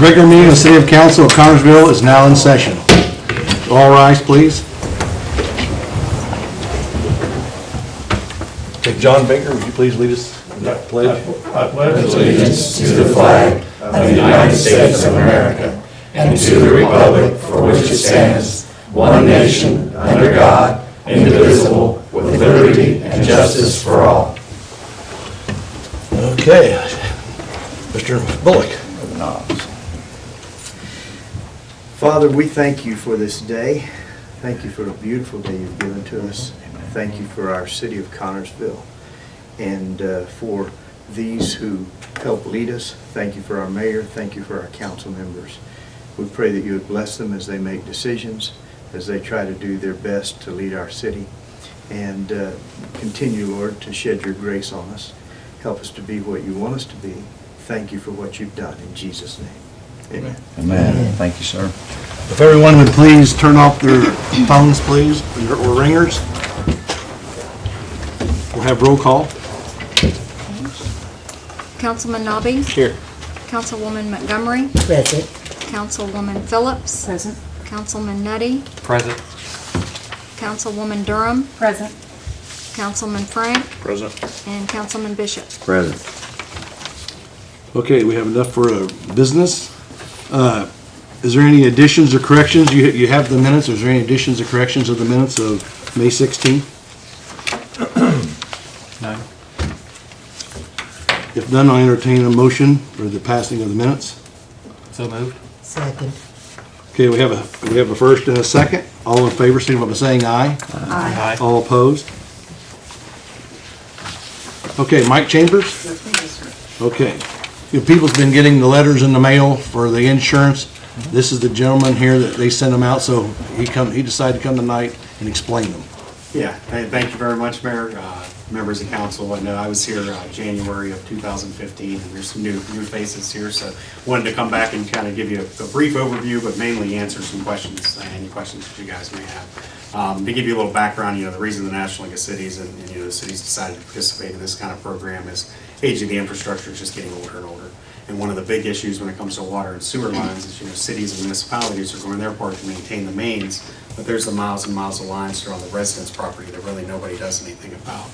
The regular meeting of the City Council of Connersville is now in session. All rise, please. Okay, John Baker, would you please lead us in that pledge? I pledge allegiance to the flag of the United States of America and to the republic for which it stands, one nation, under God, indivisible, with liberty and justice for all. Okay, Mr. Bullock. Father, we thank you for this day. Thank you for a beautiful day you've given to us. Thank you for our city of Connersville and for these who help lead us. Thank you for our mayor. Thank you for our council members. We pray that you would bless them as they make decisions, as they try to do their best to lead our city. And continue, Lord, to shed your grace on us. Help us to be what you want us to be. Thank you for what you've done. In Jesus' name. Amen. Amen. Thank you, sir. If everyone would please turn off their phones, please, or ringers. We'll have roll call. Councilman Nobby? Here. Councilwoman Montgomery? Present. Councilwoman Phillips? Present. Councilman Nutty? Present. Councilwoman Durham? Present. Councilman Frank? Present. And Councilman Bishop. Present. Okay, we have enough for business. Is there any additions or corrections? You have the minutes. Is there any additions or corrections of the minutes of May 16th? No. If none, I'll entertain a motion for the passing of the minutes. So moved. Second. Okay, we have a first and a second. All in favor, signify by saying aye. Aye. All opposed? Okay, Mike Chambers? Okay. People's been getting the letters in the mail for the insurance. This is the gentleman here that they sent them out, so he decided to come tonight and explain them. Yeah, thank you very much, Mayor, members of council. I know I was here January of 2015, and there's some new faces here, so wanted to come back and kind of give you a brief overview, but mainly answer some questions, any questions that you guys may have. To give you a little background, the reason the National League of Cities and the cities decided to participate in this kind of program is age of the infrastructure is just getting older and older. And one of the big issues when it comes to water and sewer lines is, cities and municipalities are doing their part to maintain the mains, but there's the miles and miles of lines that are on the residents' property that really nobody does anything about.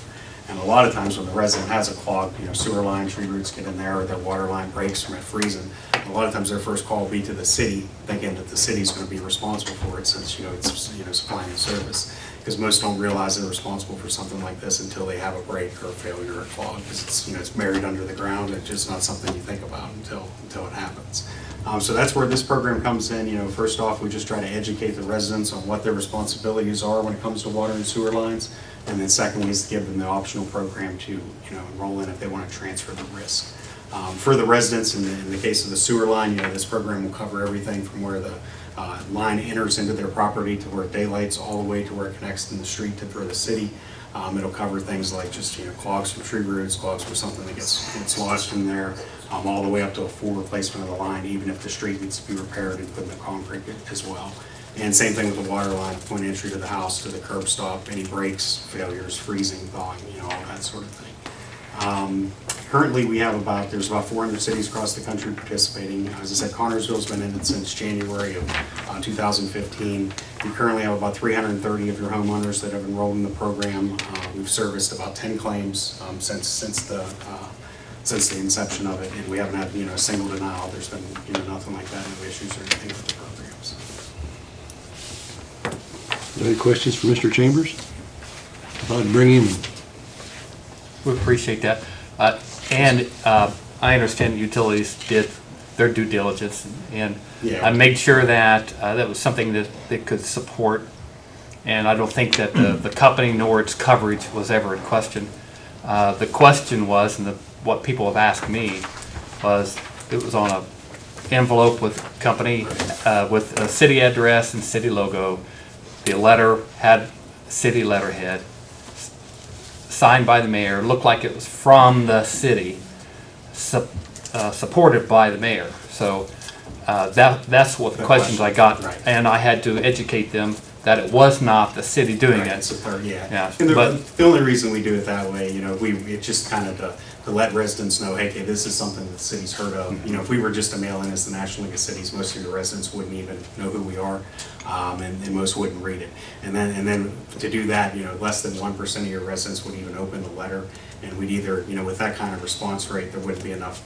And a lot of times when the resident has a clogged, sewer line, tree roots get in there, or their water line breaks from it freezing, a lot of times their first call will be to the city, thinking that the city's going to be responsible for it since, it's supplying the service. Because most don't realize they're responsible for something like this until they have a break or a failure or a clog. Because it's buried under the ground. It's just not something you think about until it happens. So that's where this program comes in. First off, we just try to educate the residents on what their responsibilities are when it comes to water and sewer lines. And then secondly is to give them the optional program to enroll in if they want to transfer the risk. For the residents, in the case of the sewer line, this program will cover everything from where the line enters into their property to where it daylights, all the way to where it connects in the street for the city. It'll cover things like just clogs from tree roots, clogs from something that gets lodged in there, all the way up to a full replacement of the line, even if the street needs to be repaired and put in the concrete as well. And same thing with the water line, point of entry to the house, to the curb stop, any breaks, failures, freezing, thawing, all that sort of thing. Currently, there's about 400 cities across the country participating. As I said, Connersville's been in it since January of 2015. We currently have about 330 of your homeowners that have enrolled in the program. We've serviced about 10 claims since the inception of it, and we haven't had a single denial. There's been nothing like that, no issues or anything with the programs. Any questions for Mr. Chambers? I'd bring him. We appreciate that. I understand utilities did their due diligence, and Yeah. I made sure that that was something that they could support. And I don't think that the company nor its coverage was ever in question. The question was, and what people have asked me, was it was on an envelope with company, with a city address and city logo. The letter had city letterhead, signed by the mayor, looked like it was from the city, supported by the mayor. So that's what the questions I got, Right. and I had to educate them that it was not the city doing Right, it. it's a third, yeah. Yeah, And but- the only reason we do it that way, it's just kind of to let residents know, hey, this is something that the city's heard of. If we were just to mail in as the National League of Cities, most of your residents wouldn't even know who we are, and most wouldn't read it. And then to do that, less than 1% of your residents would even open the letter, and we'd either, with that kind of response rate, there wouldn't be enough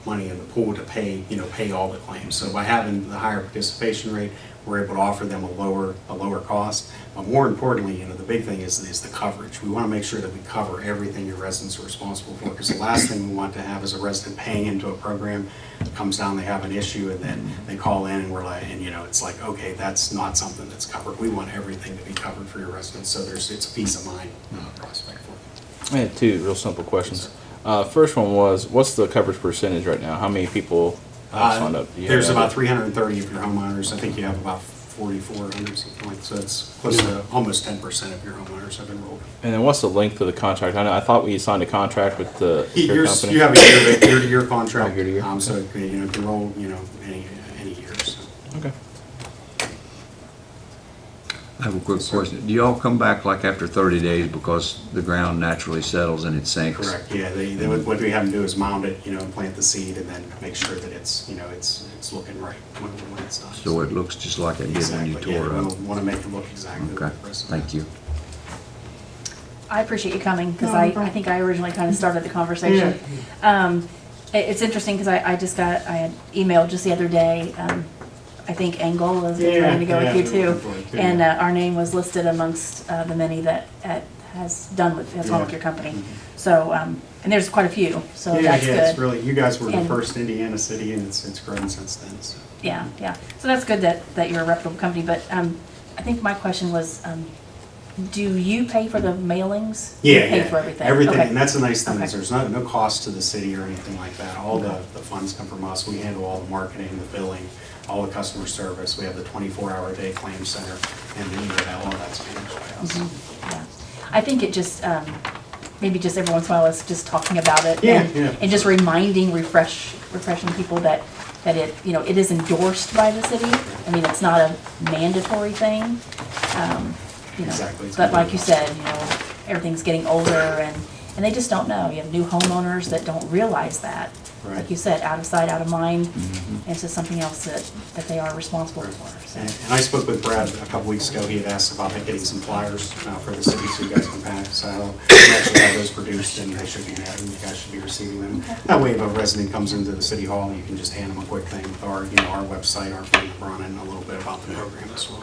money in the pool to pay all the claims. So by having the higher participation rate, we're able to offer them a lower cost. But more importantly, the big thing is the coverage. We want to make sure that we cover everything your residents are responsible for, because the last thing we want to have is a resident paying into a program, comes down, they have an issue, and then they call in and we're like, it's like, okay, that's not something that's covered. We want everything to be covered for your residents, so it's a peace of mind prospect for them. I had two real simple questions. First one was, what's the coverage percentage right now? How many people have signed up? Do you There's have about it? 330 of your homeowners. I think you have about 4,400, something like that. So it's close to almost 10% of your homeowners have enrolled. And then what's the length of the contract? I thought we signed a contract with the your company. You have a year-to-year contract. Oh, year-to-year, So you can enroll, any year, so. Okay. I have a quick question. Do y'all come back like after 30 days because the ground naturally settles and it sinks? Correct, yeah. What we have them do is mound it, and plant the seed, and then make sure that it's looking right when it's done. So it looks just like it did when you Exactly, yeah. tore it up? We want to make it look exactly Okay, like the rest of thank you. I appreciate you coming, because I think I originally kind of started the conversation. It's interesting, because I had emailed just the other day, I think Angola is trying to go with you too. And our name was listed amongst the many that has gone with your company. So, and there's quite a few, so that's Yeah, it's good. really, you guys were the And- first Indiana city, and it's grown since then, so. Yeah. So that's good that you're a reputable company, but I think my question was, do you pay for the mailings? You Yeah, pay yeah. for everything? Everything, Okay. and that's the nice thing, is Okay. there's no cost to the city or anything like that. All the funds come from us. We handle all the marketing, the billing, all the customer service. We have the 24-hour day claim center, and then all that's managed by us. Yeah. I think it just, maybe just every once in a while, it's just talking about it. Yeah, and- yeah. And just refreshing people that it, it is endorsed by the city. I mean, it's not a mandatory thing. Exactly. It's But like you completely said, everything's getting older and they just don't know. You have new homeowners that don't realize that. Right. Like you said, out of sight, out of mind. And it's just something else that they are responsible for. So. And I spoke with Brad a couple weeks ago. He had asked about getting some flyers for the city, so you guys can pass out. We actually have those produced, and they should be there, and you guys should be receiving them. That way, if a resident comes into the city hall, you can just hand them a quick thing with our website, our phone number on it, and a little bit about the program as well.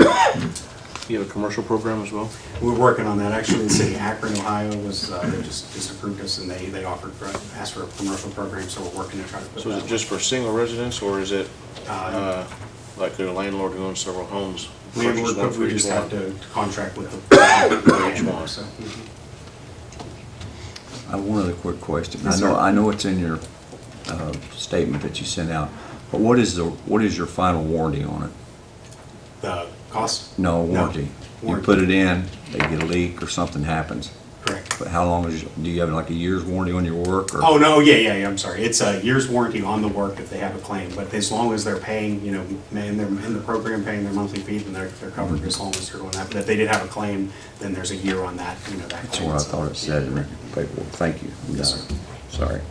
You have a commercial program as well? We're working on that. Actually, the city of Akron, Ohio was, they just approved us, and they asked for a commercial program, so we're working to try to put So is that. it just for single residents, or is it Uh, like a landlord who owns several homes? We purchase one for we each just have one? to contract with the Each one. so. I have one other quick question. Yes, sir. I know it's in your statement that you sent out, but what is your final warranty on it? The cost? No, warranty. You Warranty. put it in, they get a leak or something happens. Correct. But how long do you have like a year's warranty on your work or? Oh, no, yeah, I'm sorry. It's a year's warranty on the work if they have a claim, but as long as they're paying, in the program, paying their monthly fee, then they're covered as long as they're doing that. But if they did have a claim, then there's a year on that, that That's claim. what I itself. thought it said in the paperwork. Thank you. I'm Yes, done. Sorry.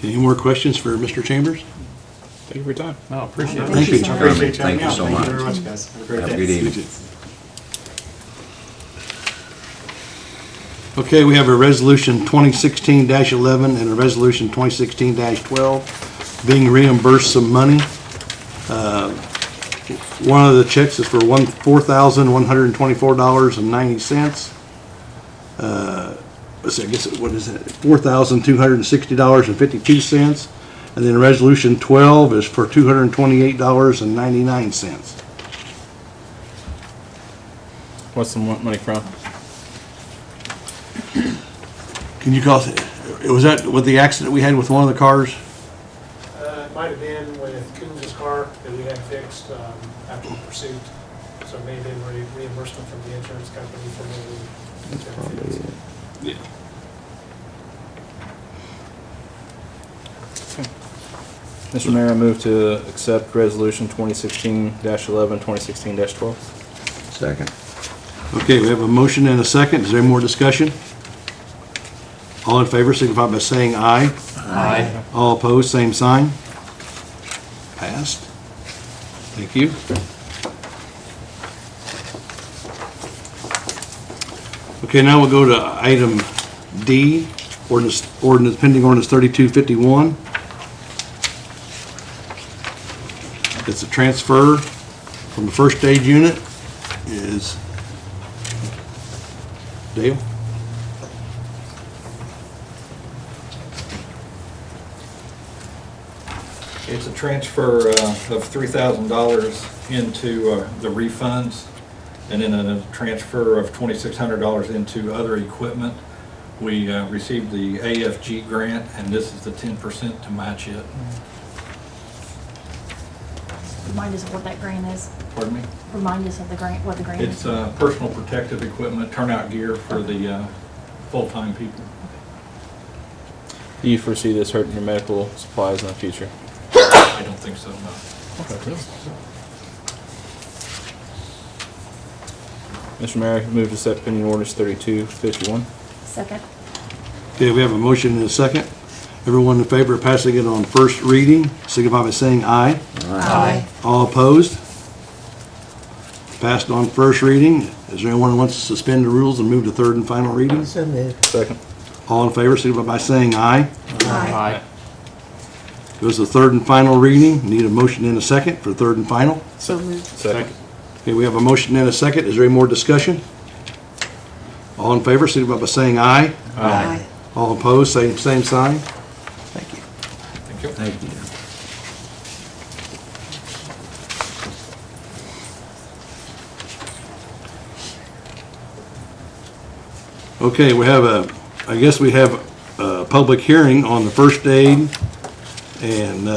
Any more questions for Mr. Chambers? Thank you for your time. No, appreciate it. Thank you. I appreciate you Thank having you me out. so Thank much. you very much, guys. Have a great Have day. a good evening. Okay, we have a resolution 2016-11 and a resolution 2016-12 being reimbursed some money. One of the checks is for $4,124.90. Let's see, I guess, what is it? $4,260.52. And then resolution 12 is for $228.99. What's the money from? Can you call it, was that with the accident we had with one of the cars? It might have been with Coons' car that we had fixed after the pursuit. So it may have been reimbursement from the insurance company for maybe. That's probably it. Mr. Mayor, I move to accept resolution 2016-11, 2016-12. Second. Okay, we have a motion and a second. Is there any more discussion? All in favor signify by saying aye. Aye. All opposed, same sign. Passed. Thank you. Okay, now we'll go to item D, pending ordinance 3251. It's a transfer from the first aid unit. Is Dale? It's a transfer of $3,000 into the refunds, and then a transfer of $2,600 into other equipment. We received the AFG grant, and this is the 10% to match it. Remind us of what that grant is. Pardon me? Remind us of the grant, what the grant It's is. personal protective equipment, turnout gear for the full-time people. Do you foresee this hurting your medical supplies in the future? I don't think so, no. Mr. Mayor, move to set pending ordinance 3251. Second. Okay, we have a motion and a second. Everyone in favor of passing it on first reading, signify by saying aye. Aye. All opposed? Passed on first reading. Is there anyone who wants to suspend the rules and move to third and final reading? So moved. Second. All in favor, signify by saying aye. Aye. Goes to third and final reading. Need a motion and a second for third and final. So moved. Second. Okay, we have a motion and a second. Is there any more discussion? All in favor, signify by saying aye. Aye. All opposed, same sign. Thank you. Thank you. Thank you. Okay, I guess we have a public hearing on the first aid and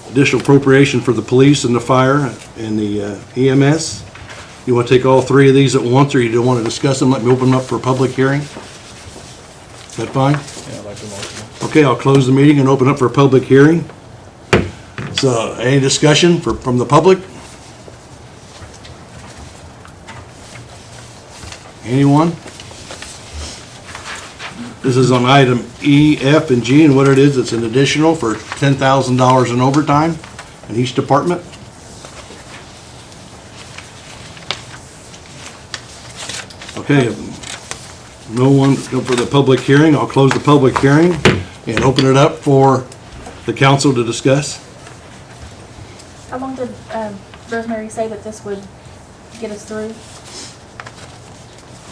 additional appropriation for the police and the fire and the EMS. You want to take all three of these at once, or you don't want to discuss them? Let me open them up for a public hearing. Is that fine? Yeah, I'd like to motion. Okay, I'll close the meeting and open up for a public hearing. So, any discussion from the public? Anyone? This is on item E, F, and G, and what it is, it's an additional for $10,000 in overtime in each department. Okay, no one for the public hearing. I'll close the public hearing and open it up for the council to discuss. How long did Rosemary say that this would get us through?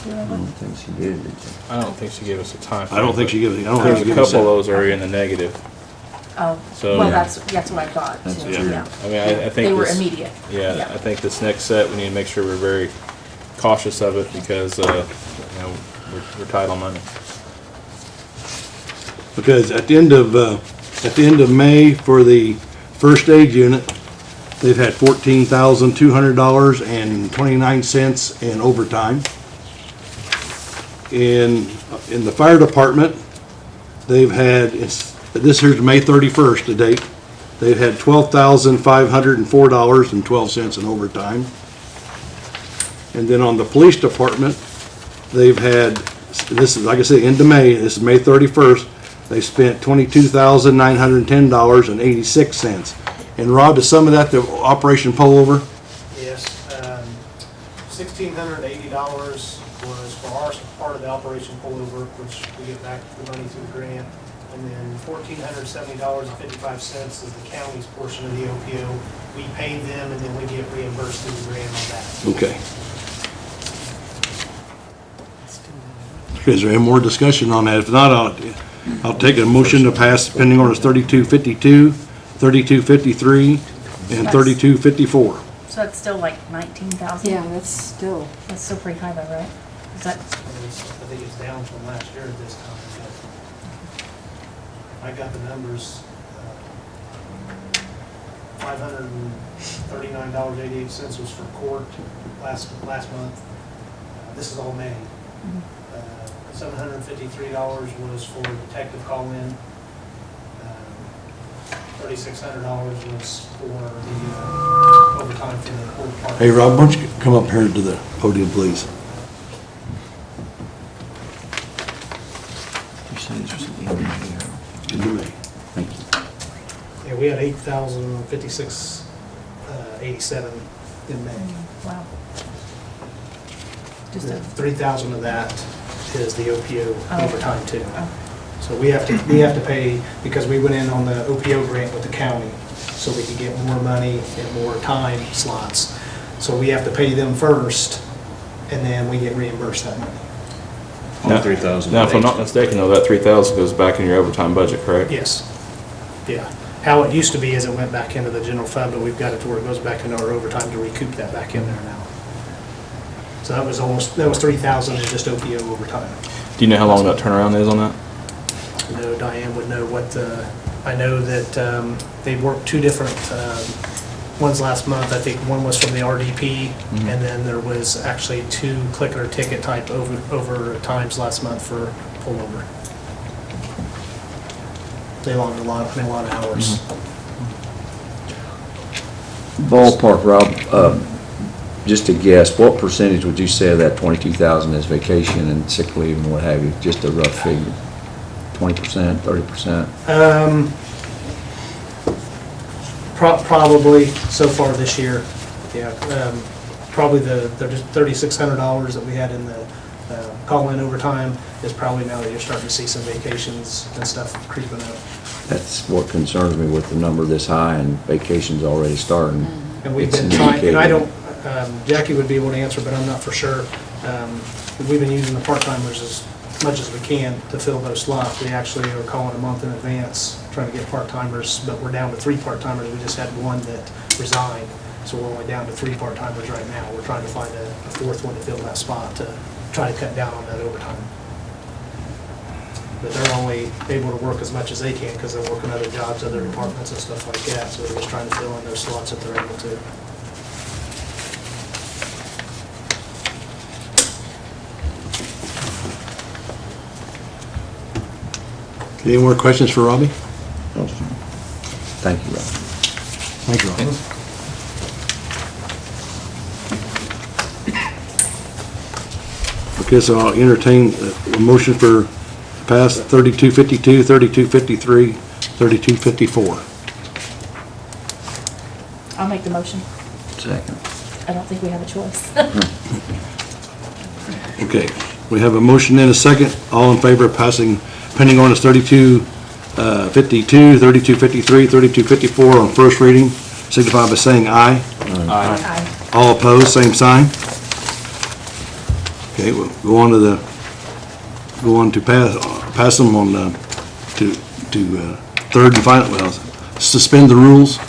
Do you I remember? don't think she did, did you? I don't think she gave us a time. I don't think she gives, A couple of us that. those are in the negative. Oh, So- well, that's what I thought, That's too, true. yeah. I mean, I think They were this- immediate. Yeah, I think this next set, we need to make sure we're very cautious of it because, we're tight on money. Because at the end of May for the first aid unit, they've had $14,200.29 in overtime. In the fire department, they've had, this here's May 31st to date, they've had $12,504.12 in overtime. And then on the police department, they've had, this is, like I say, into May, this is May 31st, they spent $22,910.86. And Rob, is some of that the Operation Pullover? Yes, $1,680 was for our part of the Operation Pullover, which we get back the money through the grant. And then $1,470.55 is the county's portion of the OPO. We pay them and then we get reimbursed through the grant on that. Okay. Is there any more discussion on that? If not, I'll take a motion to pass pending orders 3252, 3253, and 3254. So that's still like 19,000? Yeah, that's still, That's still pretty high though, right? Is that, I think it's down from last year at this time. but I got the numbers, $539.88 was for court last month. This is all May. $753 was for detective call-in. $3,600 was for the overtime for the court department. Hey, Rob, why don't you come up here to the podium, please? Yeah, we had 8,056.87 in May. Wow. Just a, 3,000 of that is the OPO Oh. overtime too. oh, So we have to pay, because we went in on the OPO grant with the county, so we could get more money and more time slots. So we have to pay them first, and then we get reimbursed that money. Now- 3,000. Now, if I'm not mistaken, though, that 3,000 goes back in your overtime budget, correct? Yes. Yeah. How it used to be is it went back into the general fund, but we've got it to where it goes back into our overtime to recoup that back in there now. So that was 3,000 in just OPO overtime. Do you know how long that turnaround is on that? I know Diane would know what, I know that they worked two different ones last month. I think one was from the RDP, and then there was actually 2 click it or ticket type over times last month for pullover. They logged a lot of hours. Ballpark, Rob, just a guess, what percentage would you say of that 22,000 is vacation and sick leave and what have you? Just a rough figure. 20%, 30%? Probably so far this year, yeah. Probably the $3,600 that we had in the call-in overtime is probably now that you're starting to see some vacations and stuff creeping up. That's what concerns me with the number this high and vacations already starting. And we've It's been trying, and I indicated. don't, Jackie would be able to answer, but I'm not for sure. We've been using the part-timers as much as we can to fill those slots. We actually are calling a month in advance, trying to get part-timers, but we're down to 3 part-timers. We just had one that resigned, so we're only down to 3 part-timers right now. We're trying to find a 4th one to fill that spot to try to cut down on that overtime. But they're only able to work as much as they can because they're working other jobs, other departments and stuff like that, so they're just trying to fill in those slots if they're able to. Any more questions for Robbie? Thank you, Rob. Thank you, Robbie. Okay, so I'll entertain a motion for pass 3252, 3253, 3254. I'll make the motion. Second. I don't think we have a choice. Okay, we have a motion and a second. All in favor of passing pending ordinance 3252, 3253, 3254 on first reading, signify by saying aye. Aye. All opposed, same sign. Okay, we'll go on to pass them on to third and final, well, suspend the rules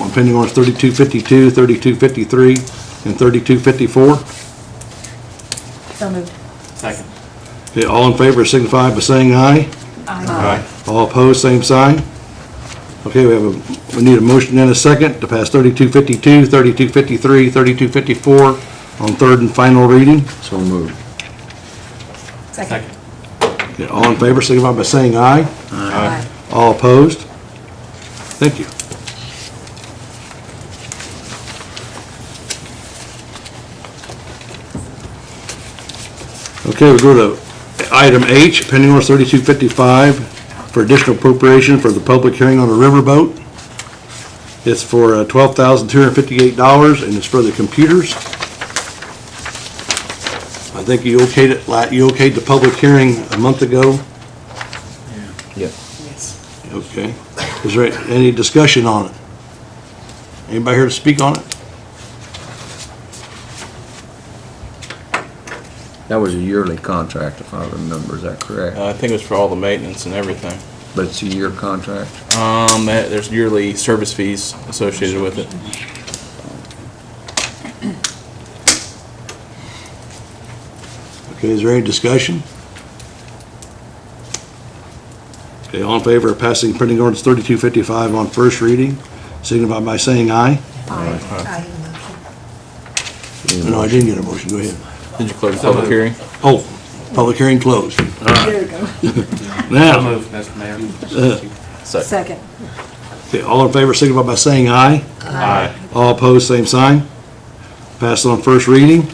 on pending ordinance 3252, 3253, and 3254. So moved. Second. Okay, all in favor signify by saying aye. Aye. All opposed, same sign. Okay, we need a motion and a second to pass 3252, 3253, 3254 on third and final reading. So moved. Second. Okay, all in favor signify by saying aye. Aye. All opposed? Thank you. Okay, we go to item H, pending ordinance 3255 for additional appropriation for the public hearing on a riverboat. It's for $12,258 and it's for the computers. I think you okayed it, you okayed the public hearing a month ago. Yep. Okay. Is there any discussion on it? Anybody here to speak on it? That was a yearly contract, if I remember, is that correct? I think it was for all the maintenance and everything. But it's a year contract? There's yearly service fees associated with it. Okay, is there any discussion? Okay, all in favor of passing printing ordinance 3255 on first reading, signify by saying aye. Aye. No, I didn't get a motion, go ahead. Did you close the public hearing? Oh, public hearing closed. All right. So Now, moved, Mr. Mayor. Second. Okay, all in favor, signify by saying aye. Aye. All opposed, same sign. Pass on first reading.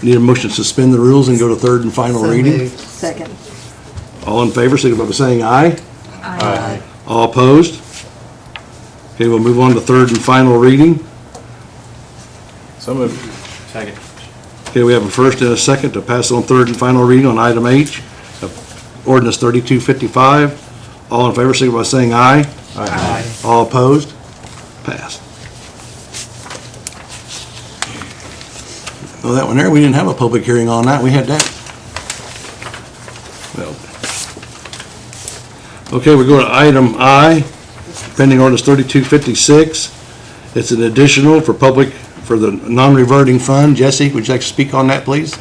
Need a motion to suspend the rules and go to third and final reading. Second. All in favor, signify by saying aye. Aye. All opposed? Okay, we'll move on to third and final reading. So moved. Second. Okay, we have a first and a second to pass on third and final reading on item H, of ordinance 3255. All in favor, signify by saying aye. Aye. All opposed? Passed. Oh, that one there, we didn't have a public hearing on that. We had that. Well. Okay, we go to item I, pending ordinance 3256. It's an additional for public, for the non-reverting fund. Jesse, would you like to speak on that, please?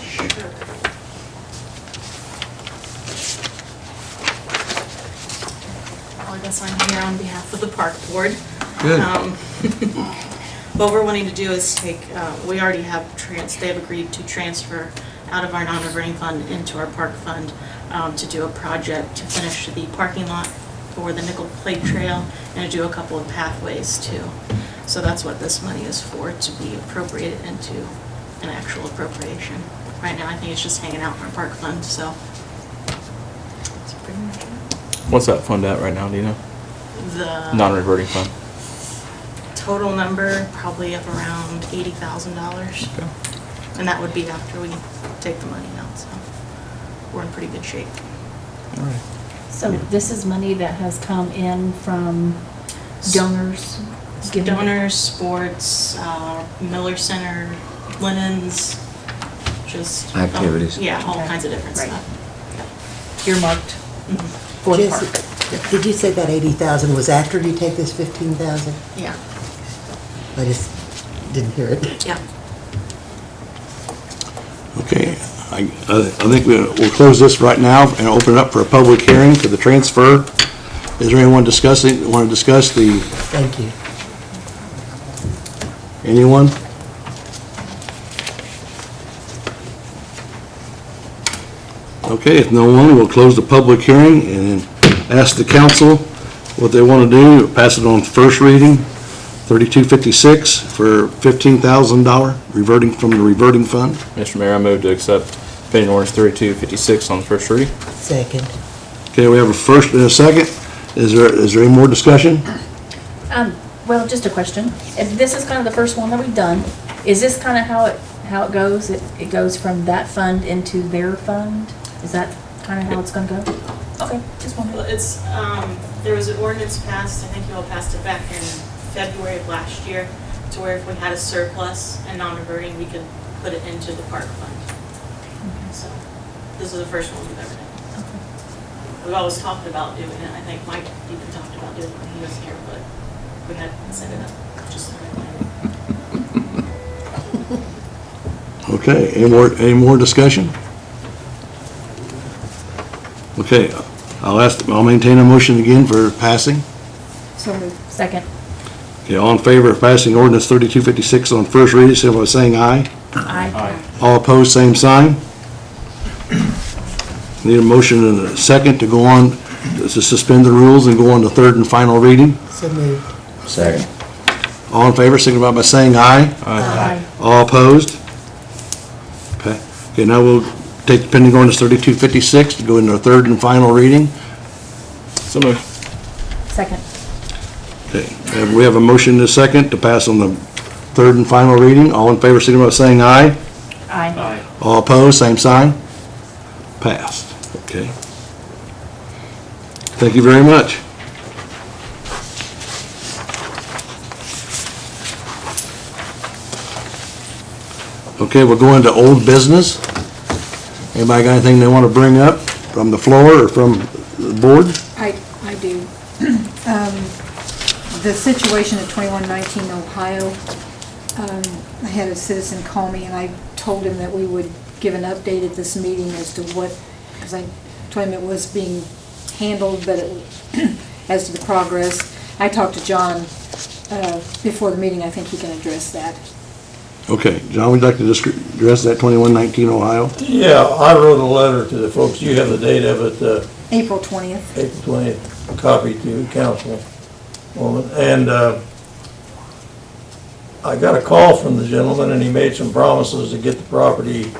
Well, I guess I'm here on behalf of the park board. Good. What we're wanting to do is take, we already have they have agreed to transfer out of our non-reverting fund into our park fund to do a project to finish the parking lot for the Nickel Plate Trail and to do a couple of pathways too. So that's what this money is for, to be appropriated into an actual appropriation. Right now, I think it's just hanging out in our park fund, so that's pretty much it. What's that fund at right now, do you know? The Non-reverting fund. total number, probably of around $80,000. Okay. And that would be after we take the money out, so we're in pretty good shape. All right. So this is money that has come in from donors? Donors, sports, Miller Center, Linens, just. Activities. Yeah, all Okay. kinds of different Right. stuff. Earmarked for the park. Jesse, did you say that 80,000 was after you take this 15,000? Yeah, I just didn't hear it. yeah. Okay, I think we'll close this right now and open it up for a public hearing for the transfer. Is there anyone want to discuss the, Thank you. anyone? Okay, if no one, we'll close the public hearing and then ask the council what they want to do. Pass it on first reading, 3256 for $15,000 reverting from the reverting fund. Mr. Mayor, I move to accept pending ordinance 3256 on the first reading. Second. Okay, we have a first and a second. Is there any more discussion? Well, just a question. If this is kind of the first one that we've done, is this kind of how it goes? It goes from that fund into their fund? Is that kind of how it's gonna go? Okay, just Well, wondering. it's, there was an ordinance passed, I think you all passed it back in February of last year, to where if we had a surplus and non-reverting, we could put it into the park fund. So, this is the first one we've ever done. We've always talked about doing it, I think Mike even talked about doing it when he was here, but we hadn't set it up just the right way. Okay, any more discussion? Okay, I'll maintain a motion again for passing. So moved. Second. Okay, all in favor of passing ordinance 3256 on first reading, signify by saying aye. Aye. All opposed, same sign. Need a motion and a second to go on, to suspend the rules and go on to third and final reading. So moved. Second. All in favor, signify by saying aye. Aye. All opposed? Okay, now we'll take pending ordinance 3256 to go into our third and final reading. So moved. Second. Okay, and we have a motion and a second to pass on the third and final reading. All in favor, signify by saying aye. Aye. All opposed, same sign. Passed. Okay. Thank you very much. Okay, we'll go into old business. Anybody got anything they want to bring up from the floor or from the board? I do. The situation at 2119 Ohio, I had a citizen call me and I told him that we would give an update at this meeting as to what, because I told him it was being handled, but as to the progress. I talked to John before the meeting. I think he can address that. Okay, John, would you like to address that 2119 Ohio? Yeah, I wrote a letter to the folks. You have the date of it, April 20th. April 20th. a copy to Councilwoman. And I got a call from the gentleman, and he made some promises to get the property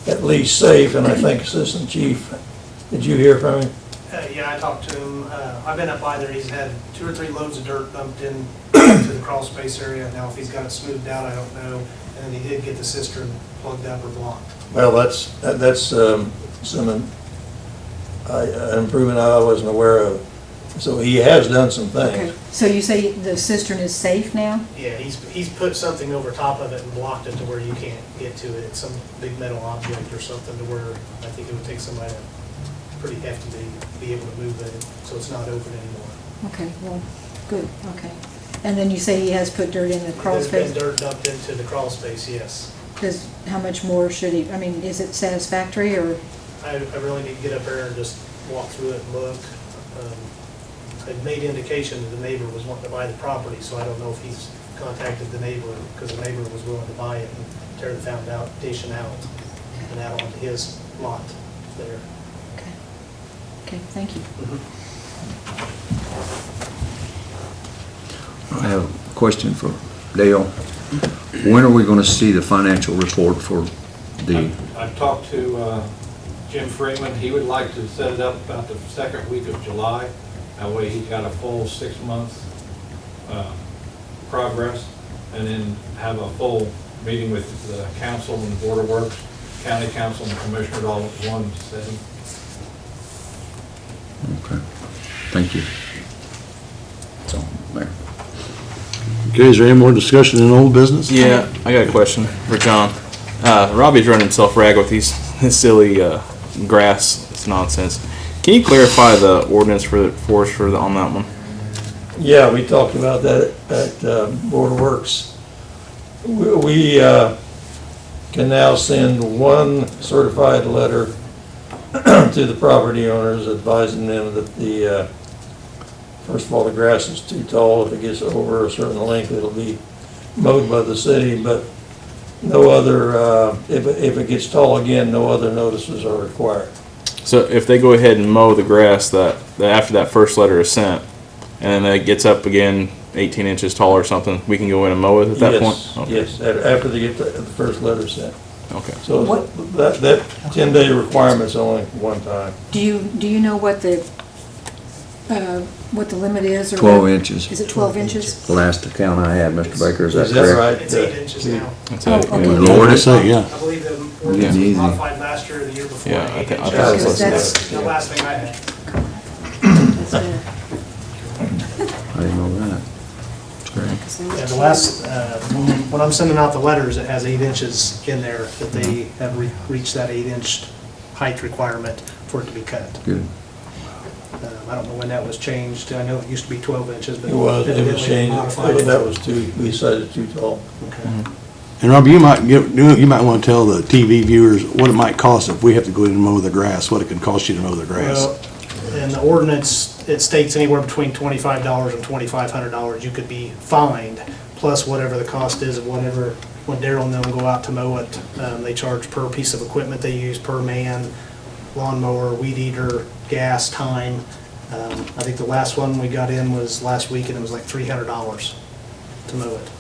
at least safe, and I think Assistant Chief, did you hear from him? Yeah, I talked to him. I've been up by there. He's had 2 or 3 loads of dirt dumped in to the crawl space area. Now, if he's got it smoothed out, I don't know. And he did get the cistern plugged up or blocked. Well, that's some improvement I wasn't aware of. So he has done some Okay, things. so you say the cistern is safe now? Yeah, he's put something over top of it and blocked it to where you can't get to it. It's some big metal object or something to where I think it would take somebody pretty hefty to be able to move it, so it's not open anymore. Okay, well, good, okay. And then you say he has put dirt in the crawl There's space? been dirt dumped into the crawl space, yes. How much more should he, I mean, is it satisfactory, or? I really need to get up there and just walk through it and look. It made indication that the neighbor was wanting to buy the property, so I don't know if he's contacted the neighbor, because the neighbor was willing to buy it and tear the foundation out and out onto his lot there. Okay, thank you. I have a question for Dale. When are we going to see the financial report for the, I've talked to Jim Freeman. He would like to set it up about the second week of July. That way he's got a full 6 months progress, and then have a full meeting with the council and the Board of Works, county council and commissioners all at one setting. okay, thank you. That's all, Mayor. Okay, is there any more discussion in old business? Yeah, I got a question for John. Robbie's running himself rag with these silly grass. It's nonsense. Can you clarify the ordinance for us on that one? Yeah, we talked about that at Board of Works. We can now send one certified letter to the property owners advising them that the, first of all, the grass is too tall. If it gets over a certain length, it'll be mowed by the city, but no other, if it gets tall again, no other notices are required. So if they go ahead and mow the grass that after that first letter is sent, and then it gets up again 18 inches tall or something, we can go in and mow it at that point? Okay. Yes, after they get the first letter sent. Okay. So that 10-day requirement's only one time. Do you know what the limit is? Or 12 inches. Is it 12 inches? The last account I had, Mr. Baker, is that Is that correct? right? It's 8 inches now. That's Oh, it. okay. Good Lord, I say, yeah. I believe the ordinance was modified last year or the year before. Yeah, to I 8 think- I inches. thought it was That's less. the last thing I had. That's better. I didn't know that. That's great. Yeah, the last, when I'm sending out the letters, it has 8 inches in there, that they have reached that 8-inch height requirement for it to be cut. Good. I don't know when that was changed. I know it used to be 12 inches, but. It was evidently changed, modified it. that was we decided too tall. Okay. And Rob, you might want to tell the TV viewers what it might cost if we have to go in and mow the grass, what it can cost you to mow the grass. Well, in the ordinance, it states anywhere between $25 and $2,500 you could be fined, plus whatever the cost is of whatever, when Daryl and them go out to mow it, they charge per piece of equipment they use, per man, lawnmower, weed eater, gas, time. I think the last one we got in was last week, and it was like $300 to mow it.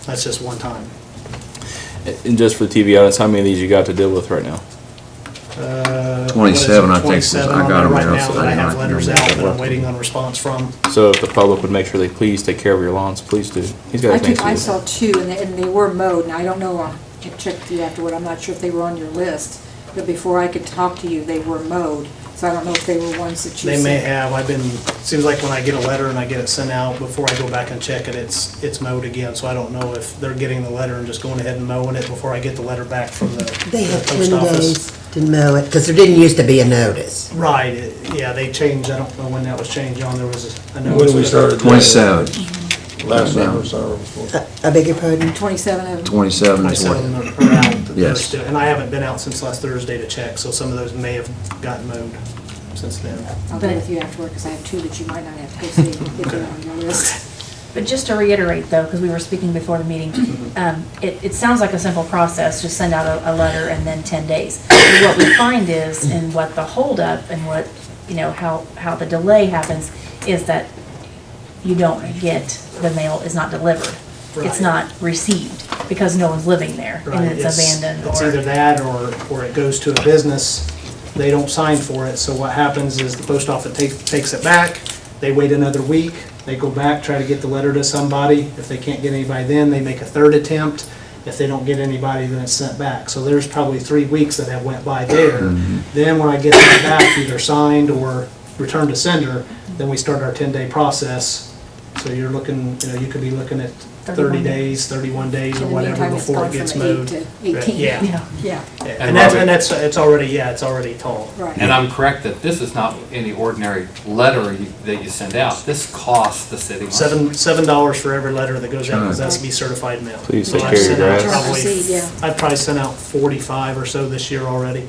That's just one time. And just for the TV audience, how many of these you got to deal with right now? 27, I think, 27 I on got there them right now, now so that I I have might letters remember out that I'm what- waiting on response from. So if the public would make sure they please take care of your lawns, please do. He's got things to I do. saw 2, and they were mowed, and I don't know, I'll check with you afterward, I'm not sure if they were on your list, but before I could talk to you, they were mowed, so I don't know if they were ones that you said. They may have, seems like when I get a letter and I get it sent out, before I go back and check it, it's mowed again, so I don't know if they're getting the letter and just going ahead and mowing it before I get the letter back from the They have post 10 office. days to mow it, because there didn't used to be a notice. Right, yeah, they changed, I don't know when that was changed, John, there was a When notice. we started. 27. Last summer, summer before. I beg your pardon? 27 of them. 27 I is saw what, them are out, that they're Yes. still- and I haven't been out since last Thursday to check, so some of those may have gotten mowed since then. I'll go with you afterward, because I have 2 that you might not have to go see if they're on your list. But just to reiterate though, because we were speaking before the meeting, it sounds like a simple process, just send out a letter and then 10 days. But what we find is, and what the holdup and what, how the delay happens, is that you don't get, the mail is not delivered. It's Right. not received because no one's living there and Right, it's abandoned It's either or. that or it goes to a business, they don't sign for it, so what happens is the post office takes it back, they wait another week, they go back, try to get the letter to somebody, if they can't get anybody then, they make a third attempt, if they don't get anybody, then it's sent back. So there's probably 3 weeks that have went by there. Then when I get that back, either signed or returned to sender, then we start our 10-day process. So you're looking, you could be looking at 30 31 days, 31 days, or In the whatever meantime, it's before gone it gets from 8 mowed. to 18. Yeah. Yeah, And that's, it's already, it's already tall. right. And I'm correct that this is not any ordinary letter that you send out. This costs the city money. $7 for every letter that goes out, because that's to be certified mail. Please So take I've care of sent your out grass. probably- Proceed, yeah. I've probably sent out 45 or so this year already.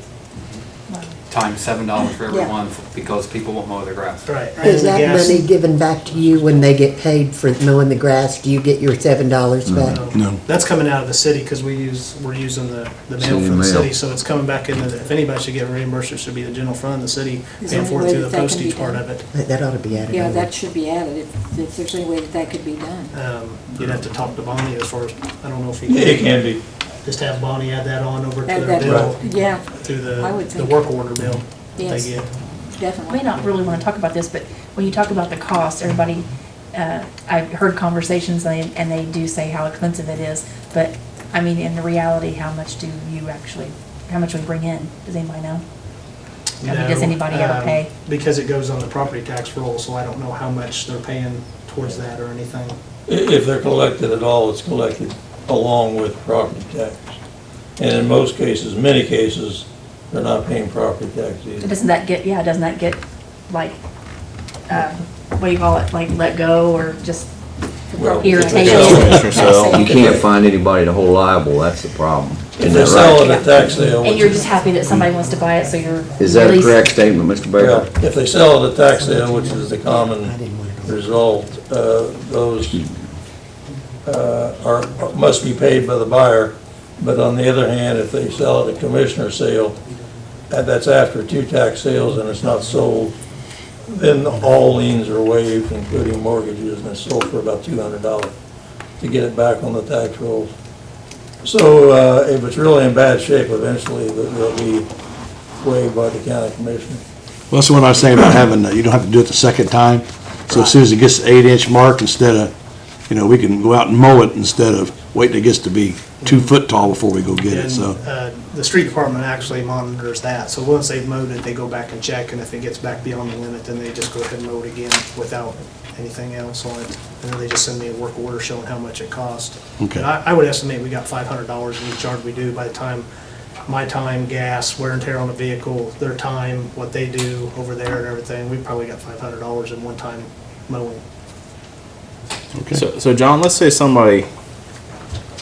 Times $7 for every Yeah. one, because people won't mow their grass. Right. Is And that gas- money given back to you when they get paid for mowing the grass? Do you get your $7 back? No. That's coming out of the city, because we're using the mail City from the mail. city, so it's coming back into, if anybody should get reimbursed, it should be the general fund, the city Is paying there for any it way through that the that can be postage part done? of it. That ought to be added. Yeah, on. that should be added, if there's any way that that could be done. You'd have to talk to Bonnie as far as, I don't know if you It can, can be. just have Bonnie add that on over to Add their that- bill, Yeah, through I would the think. work order bill they Yes. get. I definitely. may not really want to talk about this, but when you talk about the cost, everybody, I've heard conversations and they do say how expensive it is, but I mean, in the reality, how much do you actually, how much we bring in? Does anybody know? I mean, does No, anybody ever pay? Because it goes on the property tax roll, so I don't know how much they're paying towards that or anything. If they're collected at all, it's collected along with property tax. And in most cases, many cases, they're not paying property tax So either. doesn't that get, doesn't that get like, what do you call it, like let go or just Well, irritated? Commissioner Sell. You can't find anybody to hold liable, that's the problem. If Isn't they that sell right? it at tax sale, And you're just happy that somebody wants to buy it, so you're. Is that at a least- correct statement, Mr. well, Baker? if they sell it at tax sale, which is the common result, those must be paid by the buyer. But on the other hand, if they sell it at commissioner sale, and that's after 2 tax sales and it's not sold, then all liens are waived, including mortgages, and it's sold for about $200 to get it back on the tax rolls. So if it's really in bad shape, eventually they'll be waived by the county commissioner. Well, that's what I was saying about having, you don't have to do it the second time. So as soon as it gets the 8-inch mark, instead of, we can go out and mow it instead of waiting till it gets to be 2 foot tall before we go get it, And so. the street department actually monitors that, so once they've mowed it, they go back and check, and if it gets back beyond the limit, then they just go ahead and mow it again without anything else on it. And then they just send me a work order showing how much it cost. Okay. And I would estimate we got $500 in each yard we do by the time, my time, gas, wear and tear on the vehicle, their time, what they do over there and everything, we probably got $500 in one time mowing. Okay. So John, let's say somebody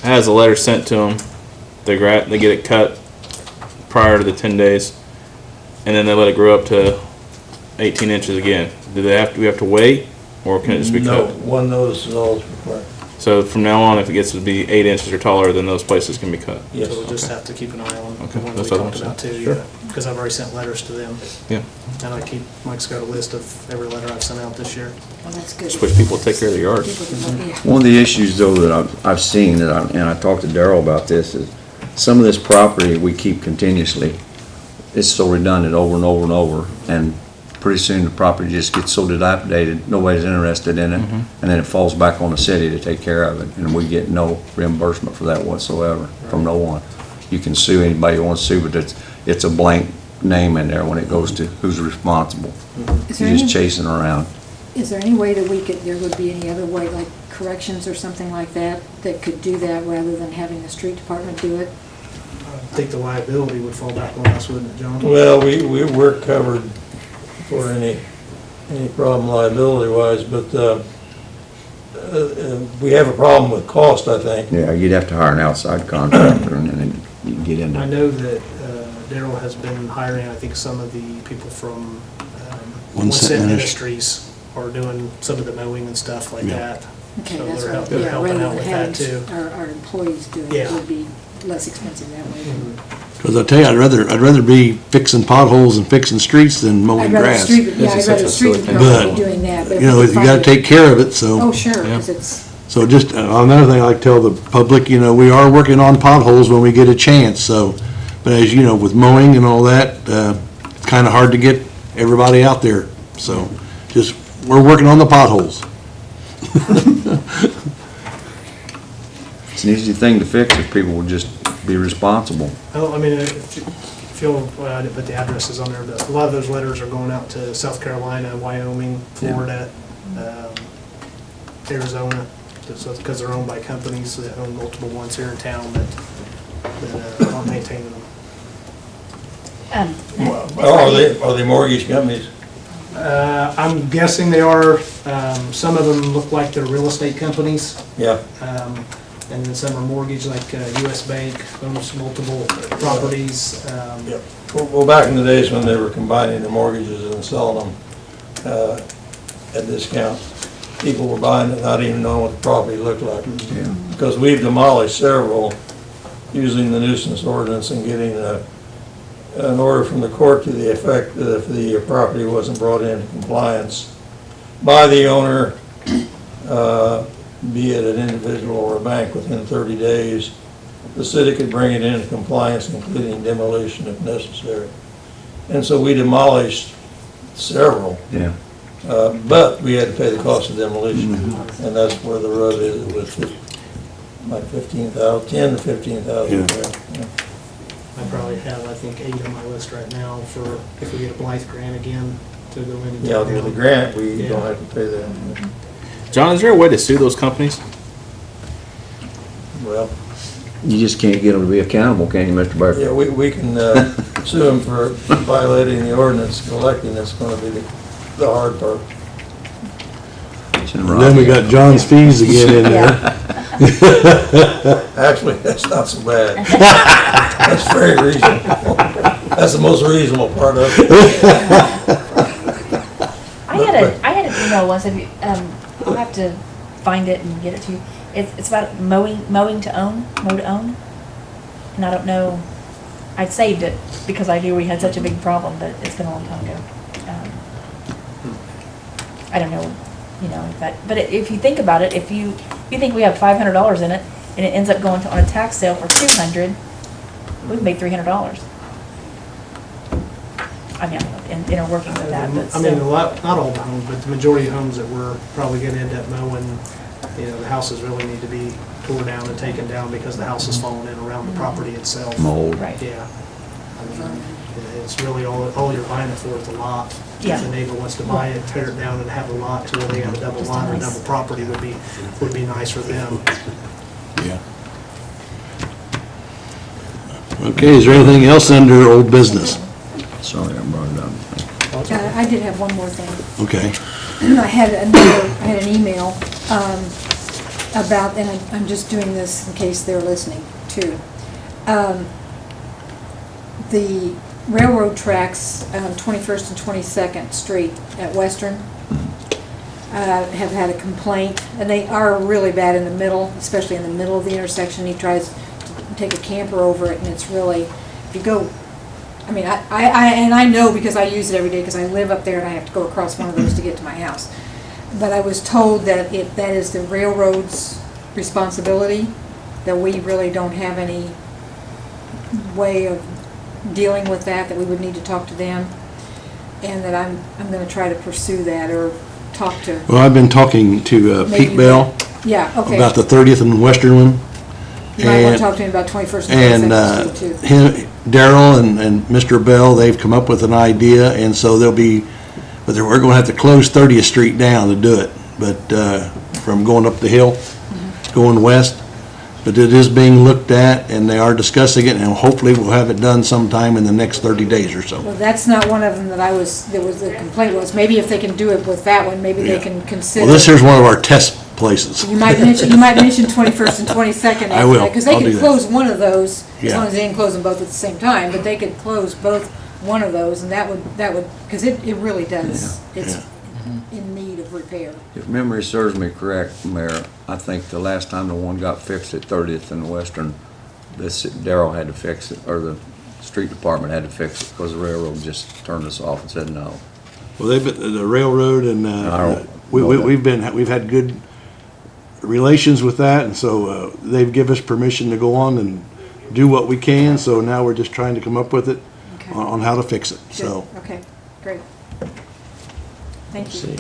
has a letter sent to them, they get it cut prior to the 10 days, and then they let it grow up to 18 inches again. Do we have to wait, or can it just be No, cut? one notice is all that's required. So from now on, if it gets to be 8 inches or taller, then those places can be cut? Yes. So we'll just have to keep an eye on Okay, the ones we that's what I'm talked about saying. too, Sure. yeah, because I've already sent letters to them. Yeah. And Mike's got a list of every letter I've sent out this year. Well, that's good. Just wish people would take care of their yard. People can look, yeah. One of the issues, though, that I've seen, and I talked to Darrell about this, is some of this property we keep continuously. It's so redundant over and over and over, and pretty soon the property just gets so dilapidated, nobody's interested in it, and then it falls back on the city to take care of it, and we get no reimbursement for that whatsoever, from no one. You can sue anybody you want to sue, but it's a blank name in there when it goes to who's responsible. Is there You're just any- chasing around. Is there any way that there would be any other way, like corrections or something like that, that could do that rather than having the street department do it? I think the liability would fall back on us, wouldn't it, John? Well, we're covered for any problem liability-wise, but we have a problem with cost, I think. Yeah, you'd have to hire an outside contractor, and then you get into. I know that Darrell has been hiring, I think, some of the people from One One Cent Cent Industries. Industries are doing some of the mowing and stuff like Yeah. that. Okay, So that's they're right. help- they're Yeah, helping rather out than with having that too. our employees do it, Yeah. it would be less expensive that way. Because I tell you, I'd rather be fixing potholes and fixing streets than mowing I'd rather grass. street, yeah, I'd This is rather such a street silly thing. department But, be doing that. But You know, if you we gotta find take it- care of it, so. Oh, sure, because it's, So just, another thing I like to tell the public, you know, we are working on potholes when we get a chance, so, but as you know, with mowing and all that, it's kinda hard to get everybody out there, so, just, we're working on the potholes. It's an easy thing to fix if people would just be responsible. Well, I mean, if you'll, well, I didn't put the addresses on there, but a lot of those letters are going out to South Carolina, Wyoming, Florida, Arizona, because they're owned by companies that own multiple ones here in town that aren't maintaining them. Are they mortgage companies? I'm guessing they are. Some of them look like they're real estate companies. Yeah. And then some are mortgage, like US Bank owns multiple properties. Yep. Well, back in the days when they were combining the mortgages and selling them at discount, people were buying it not even knowing what the property looked like. Yeah. Because we've demolished several using the nuisance ordinance and getting an order from the court to the effect that if the property wasn't brought into compliance by the owner, be it an individual or a bank, within 30 days, the city could bring it into compliance, including demolition if necessary. And so we demolished several, Yeah. but we had to pay the cost of demolition. And that's where the road is, it was like 15,000, 10 to 15,000. Yeah. I probably have, I think, 8 on my list right now for if we get a Blythe grant again to go in and. Yeah, with the grant, we Yeah. don't have to pay that. John, is there a way to sue those companies? Well, You just can't get them to be accountable, can you, Mr. Barker? yeah, we can sue them for violating the ordinance. Collecting is gonna be the hard part. And then we got John's fees again in there. Actually, that's not so bad. That's very reasonable. That's the most reasonable part of it. I had an email once, if you, I'll have to find it and get it to you. It's about mowing to own, mow to own. And I don't know, I saved it because I knew we had such a big problem, but it's been a long time ago. I don't know, you know, if that, but if you think about it, if you think we have $500 in it and it ends up going on a tax sale for $200, we've made $300. I mean, in our working with that, but I mean, still. not all the homes, but the majority of homes that we're probably gonna end up mowing, you know, the houses really need to be tore down and taken down because the house is falling in around the property itself. Mold. Right. Yeah. I mean, it's really all you're buying it for is the lot. Yeah. If the neighbor wants to buy it, tear it down and have a lot to where they have a double Just lot or nice. double property would be nice for them. Yeah. Okay, is there anything else under old business? Sorry, I brought it up. I did have one more thing. Okay. I had an email about, and I'm just doing this in case they're listening too. The railroad tracks, 21st and 22nd Street at Western, have had a complaint, and they are really bad in the middle, especially in the middle of the intersection. He tries to take a camper over it, and it's really, if you go, I mean, I know because I use it every day because I live up there and I have to go across one of those to get to my house. But I was told that that is the railroad's responsibility, that we really don't have any way of dealing with that we would need to talk to them, and that I'm going to try to pursue that or talk to. Well, I've been talking to Maybe Pete Bell Yeah, okay. about the 30th and Western one. You might want to talk to me about 21st And and 22nd Street too. Daryl and Mr. Bell, they've come up with an idea, and so we're going to have to close 30th Street down to do it, but from going up the hill, going west. But it is being looked at, and they are discussing it, and hopefully we'll have it done sometime in the next 30 days or so. Well, that's not one of them that the complaint was, maybe if they can do it with that one, maybe they can consider. Well, this here's one of our test places. You might mention 21st and 22nd. I will. Because they I'll do could that. close one of those, as Yeah. long as they didn't close them both at the same time, but they could close both one of those, and that would, because it really does, it's in need of repair. If memory serves me correct, Mayor, I think the last time the one got fixed at 30th and Western, Daryl had to fix it, or the street department had to fix it because the railroad just turned us off and said no. Well, they've been, the railroad and, don't we've had good relations with that, and so, they've given us permission to go on and do what we can, so now we're just trying to come up with it Okay. on how to fix it, so. Good. Okay, great. Thank you. See,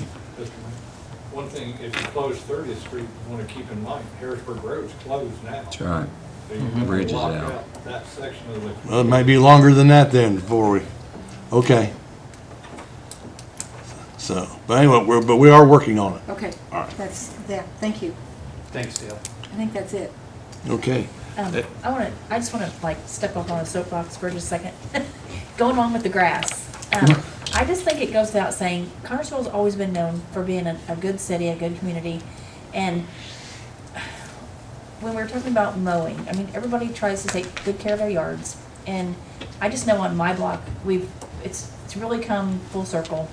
One thing, if you close 30th Street, you want to keep in mind, Harrisburg Road's closed now. that's right. So you're gonna Bridge is lock out. That section of the. Well, it might be longer than that then before we, okay. So, but anyway, we are working on it. Okay, All right. that's, yeah, thank you. Thanks, Dale. I think that's it. Okay. I just wanna like step up on a soapbox for just a second. Going on with the grass. I just think it goes without saying, Connersville's always been known for being a good city, a good community. And when we're talking about mowing, I mean, everybody tries to take good care of their yards. And I just know on my block, it's really come full circle.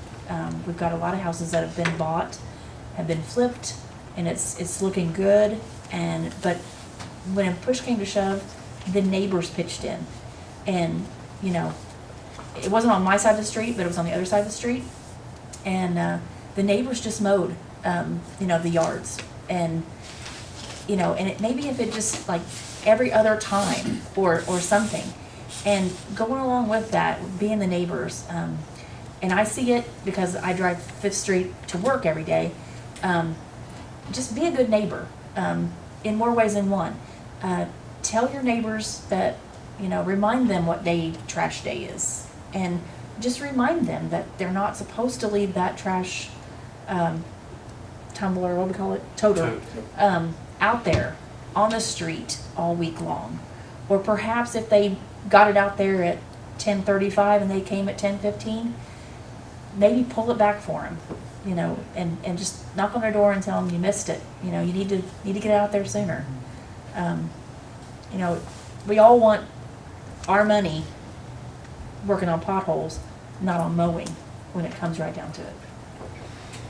We've got a lot of houses that have been bought, have been flipped, and it's looking good. But when push came to shove, the neighbors pitched in. And, you know, it wasn't on my side of the street, but it was on the other side of the street. And the neighbors just mowed, you know, the yards. And, you know, and maybe if it just like every other time or something. And going along with that, being the neighbors, and I see it because I drive 5th Street to work every day. Just be a good neighbor in more ways than one. Tell your neighbors that, you know, remind them what day trash day is. And just remind them that they're not supposed to leave that trash tumbler, what do we call it, toter, out there on the street all week long. Or perhaps if they got it out there at 10:35 and they came at 10:15, maybe pull it back for them, you know, and just knock on their door and tell them you missed it. You know, you need to get it out there sooner. You know, we all want our money working on potholes, not on mowing when it comes right down to it.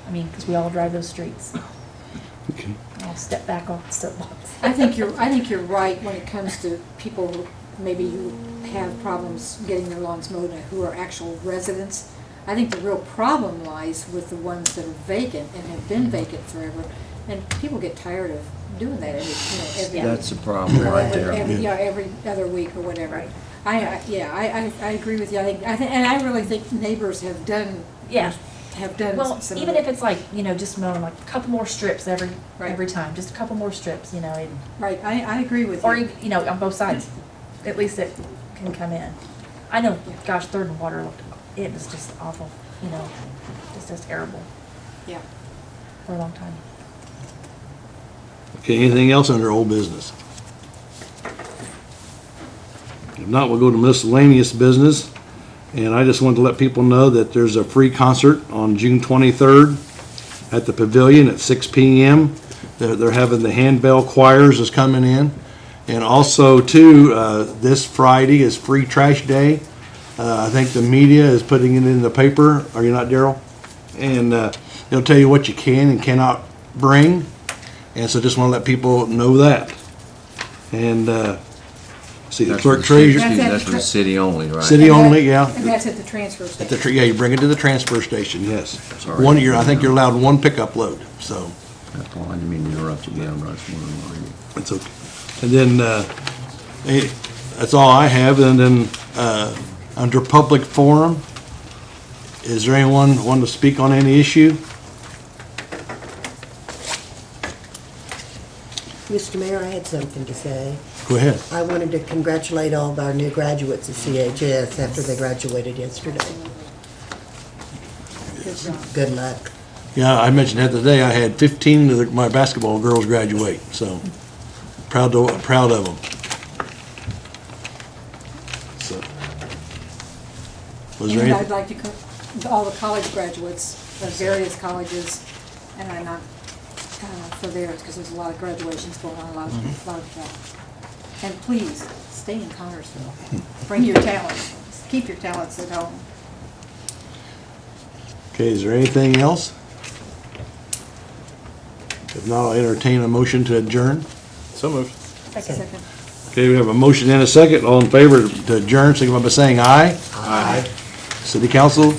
I mean, because we all drive those streets. Okay. I'll step back off the soapbox. I think you're right when it comes to people who maybe who have problems getting their lawns mowed who are actual residents. I think the real problem lies with the ones that are vacant and have been vacant forever, and people get tired of doing that every That's the problem right there. every other week or whatever. I agree with you. I think, and I really think neighbors have done. Yeah. Have done. Well, some even of if it's like, you know, just mowing like a couple more strips every time, just a couple more strips, you know. Right, I agree with or, you. you know, on both sides, at least it can come in. I know, gosh, Third and Water, it was just awful, you know, just terrible. Yeah. For a long time. Okay, anything else under old business? If not, we'll go to miscellaneous business. And I just wanted to let people know that there's a free concert on June 23rd at the Pavilion at 6 p.m. They're having the handbell choirs is coming in. And also, too, this Friday is Free Trash Day. I think the media is putting it in the paper. Are you not, Daryl? And they'll tell you what you can and cannot bring. And so just want to let people know that. And see, the clerk treasurer. That's for the city only, right? City only, yeah. And that's at the transfer station. Yeah, you bring it to the transfer station, yes. Sorry. I think you're allowed one pickup load, so. Well, I didn't mean to interrupt you again, but I just wanted to know. It's okay. And then, that's all I have. And then, under public forum, is there anyone want to speak on any issue? Mr. Mayor, I had something to say. Go ahead. I wanted to congratulate all of our new graduates at CHS after they graduated yesterday. Good luck. Yeah, I mentioned that today. I had 15 of my basketball girls graduate, so proud of them. So, was there And anything? I'd like to, all the college graduates of various colleges, and I'm not for theirs, because there's a lot of graduations going on, a lot of and please, stay in Connersville. Bring your talents, keep your talents at home. Okay, is there anything else? If not, I'll entertain a motion to adjourn. So moved. Second. Okay, we have a motion and a second. All in favor to adjourn, signify by saying aye. Aye. City Council